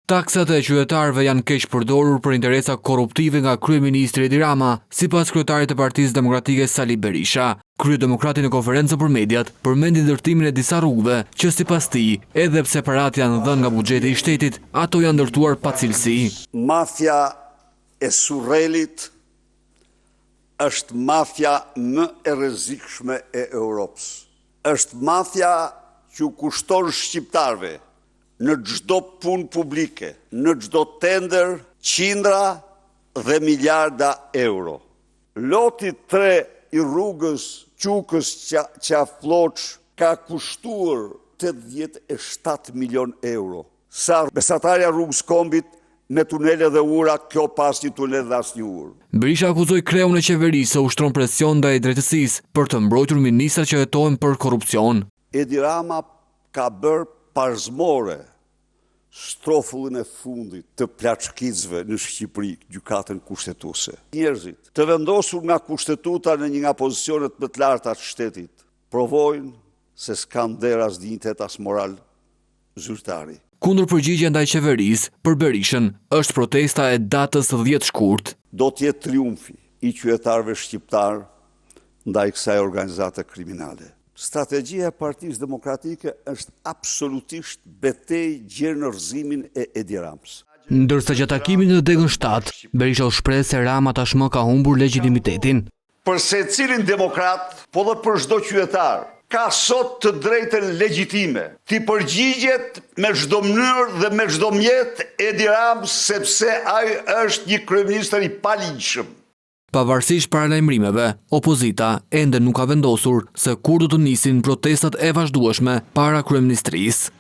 Taksat e qytetarëve janë keq përdorur për interesa korruptive nga kryeministri Edi Rama, sipas kryetarit të Partisë Demokratike Sali Berisha. Kryedemokrati në konferencë për mediat përmendi ndërtimin e disa rrugëve që sipas tij, edhe pse parat janë dhënë nga buxheti i shtetit, ato janë ndërtuar pa cilësi. Mafia e surrelit është mafia më e rrezikshme e Europës. Është mafia që u kushton shqiptarëve në çdo punë publike, në çdo tender, qindra dhe miliarda euro. Loti 3 i rrugës Qukës Qafloç ka kushtuar 87 milion euro. Sa mesatarja rrugës Kombit me tunele dhe ura, kjo pas një tunel dhe asnjë urë. Berisha akuzoi kreun e qeverisë se ushtron presion ndaj drejtësisë për të mbrojtur ministrat që hetohen për korrupsion. Edi Rama ka bërë parzmore strofullin e fundit të plaçkicëve në Shqipëri, gjykatën kushtetuese. Njerëzit të vendosur nga kushtetuta në një nga pozicionet më të larta të shtetit provojnë se s'kan der as dinjitet as moral zyrtari. Kundër përgjigje ndaj qeverisë për Berishën është protesta e datës 10 shkurt. Do të jetë triumfi i qytetarëve shqiptar ndaj kësaj organizate kriminale. Strategjia e Partisë Demokratike është absolutisht betejë gjerë në rrëzimin e Edi Ramës. Ndërsa gjatë takimit në Degën 7, Berisha u shpreh se Rama tashmë ka humbur legitimitetin. Për secilin demokrat, po dhe për çdo qytetar, ka sot të drejtën legjitime ti përgjigjet me çdo mënyrë dhe me çdo mjet Edi Ramës, sepse ai është një kryeminist i paligjshëm. Pavarësisht paralajmërimeve, opozita ende nuk ka vendosur se kur do të nisin protestat e vazhdueshme para kryeministrisë.